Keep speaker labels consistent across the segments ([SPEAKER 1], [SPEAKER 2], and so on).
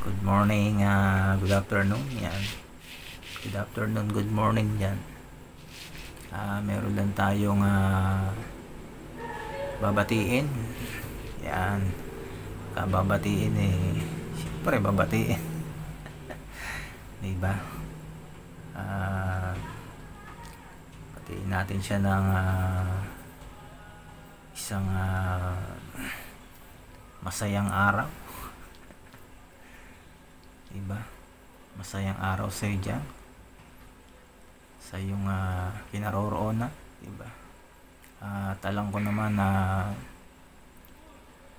[SPEAKER 1] Good morning, good afternoon, yan. Good afternoon, good morning dyan. Meron lang tayong babatiin. Yan. Kababatiin siyempre babatiin. Diba? Batiin natin siya ng isang masayang araw. Diba? Masayang araw sa iyo dyan, sa iyong kinaroroonan, diba? Talang ko naman na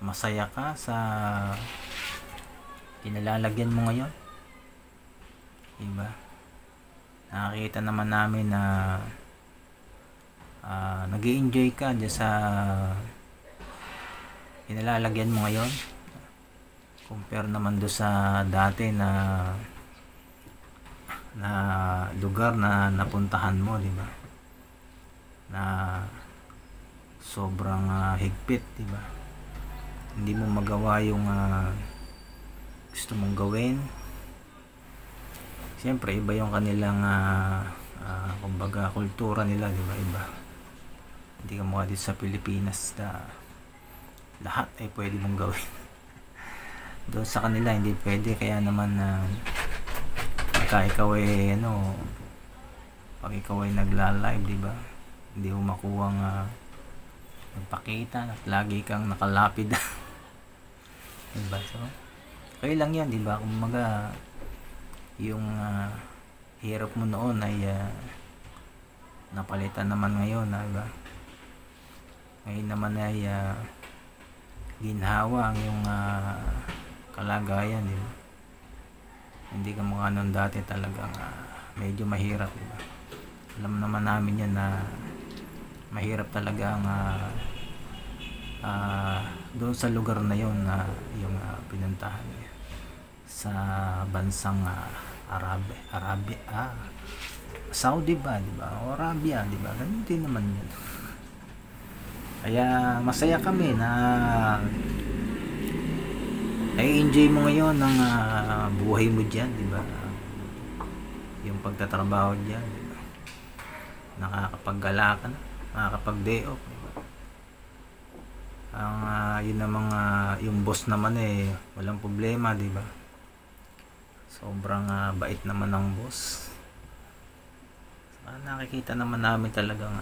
[SPEAKER 1] masaya ka sa kinalalagyan mo ngayon, diba? Nakikita naman namin na nag-i-enjoy ka dyan sa kinalalagyan mo ngayon, compare naman do sa dati na lugar na napuntahan mo, di ba? Na sobrang higpit, di ba? Hindi mo magawa yung gusto mong gawin. Siyempre iba yung kanilang kumbaga kultura nila, di ba? Iba. Hindi ka mukha dito sa Pilipinas na lahat ay pwede mong gawin. Doon sa kanila hindi pwede, kaya naman pagka ikaw pag ikaw ay nagla-live, di ba? Hindi mo makuwang magpakita at lagi kang nakalapid. Diba? So, kaya lang yan, di ba? Kumaga yung hirap mo noon ay napalitan naman ngayon, di ba? Ngayon naman ay ginhawa ang yung kalagayan, di ba? Hindi ka mukha nun dati, talagang medyo mahirap, di ba? Alam naman namin yan na mahirap talaga ang doon sa lugar na yon na yung pinuntahan niya sa bansang Saudi ba, di ba? O Arabia, di ba? Ganun din naman yun. Kaya masaya kami na enjoy mo ngayon ng buhay mo dyan, di ba? Yung pagtatrabaho dyan, di ba? Nakakapaggala ka na, nakakapag-day off, di ba? Yun ang mga yung boss naman walang problema, di ba? Sobrang bait naman ng boss. Nakikita naman namin talagang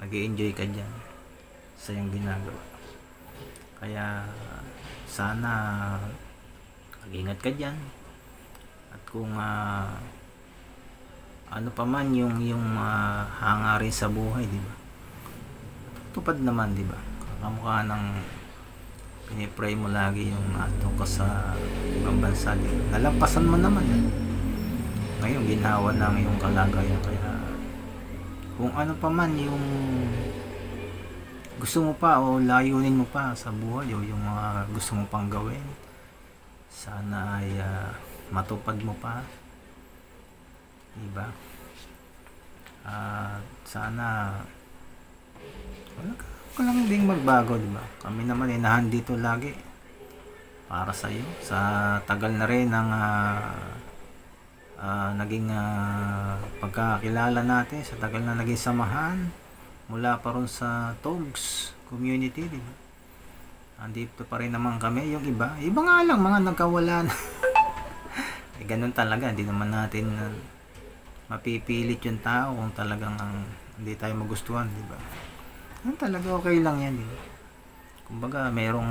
[SPEAKER 1] nag-i-enjoy ka dyan sa yung ginagawa. Kaya sana mag-ingat ka dyan, at kung ano pa man yung hangarin sa buhay, di ba? Tupad naman, di ba? Kamukha ng pinipray mo lagi yung ato ka sa ibang bansa, di ba? Nalampasan mo naman yan. Ngayon ginawa ng yung kalagayan. Kaya kung ano pa man yung gusto mo pa o layunin mo pa sa buhay, o yung mga gusto mo pang gawin, sana ay matupad mo pa, diba? Sana wala ka lang ding magbago, diba? Kami naman nandito lagi para sa iyo sa tagal na rin ng naging pagkakilala natin, sa tagal na naging samahan mula pa ron sa Togs community, di ba? Andito pa rin naman kami. Yung iba nga lang mga nagkawala na. Ganun talaga, hindi naman natin mapipilit yung tao kung talagang hindi tayo magustuhan, di ba? Ganun talaga, okay lang yan, di ba? Kumbaga merong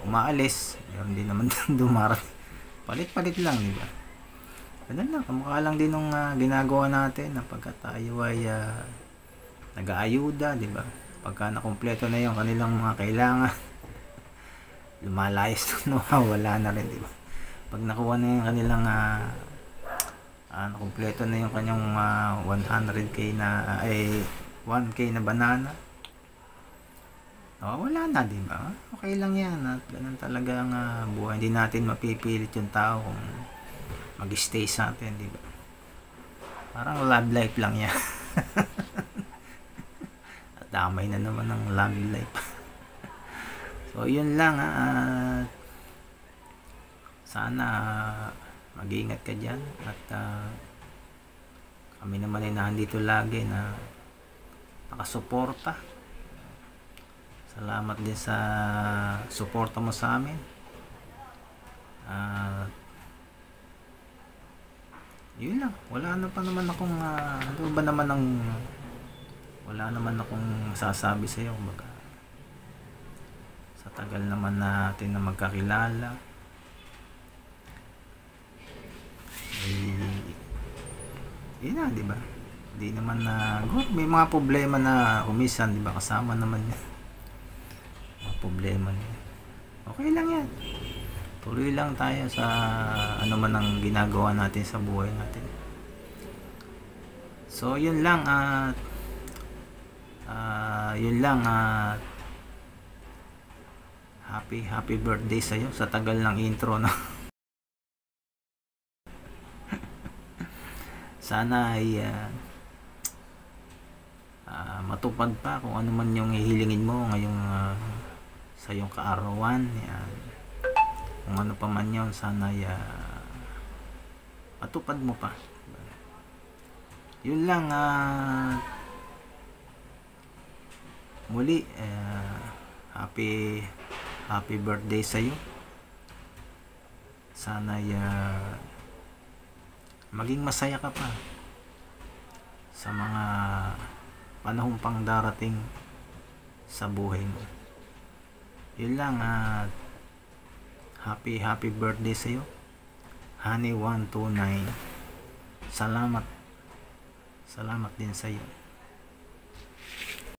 [SPEAKER 1] umaalis, meron din naman dumarating, palit-palit lang, di ba? Ganun lang, kamukha lang din nung ginagawa natin na pagka tayo ay nag-aayuda, di ba? Pagka nakumpleto na yung kanilang mga kailangan, lumalayas na, wala na rin, di ba? Pag nakuha na yung kanilang nakumpleto na yung kanyang 100k na 1k na banana, wala na, di ba? Okay lang yan, at ganun talaga ang buhay. Hindi natin mapipilit yung tao kung mag-stay sa atin, di ba? Parang love life lang yan. Damay na naman ng love life. So yun lang, sana mag-iingat ka dyan at kami naman ay nandito lagi na nakasuporta. Salamat din sa suporta mo sa amin. Yun lang, wala na pa naman akong ano ba naman ang wala naman akong sasabi sa iyo. Sa tagal naman natin na magkakilala, yun na, di ba? Di naman na may mga problema na umisan, di ba? Kasama naman yan mga problema niya. Okay lang yan, tuloy lang tayo sa ano man ang ginagawa natin sa buhay natin. So yun lang at happy birthday sa iyo sa tagal ng intro, no? Sana ay matupad pa kung ano man yung hihilingin mo ngayong sa iyong kaarawan. Yan, kung ano pa man yun, sana ay matupad mo pa. Yun lang, muli happy birthday sa iyo. Sana ay maging masaya ka pa sa mga panahong pang darating sa buhay mo. Yun lang, happy birthday sa iyo, Honey 129. Salamat din sa iyo.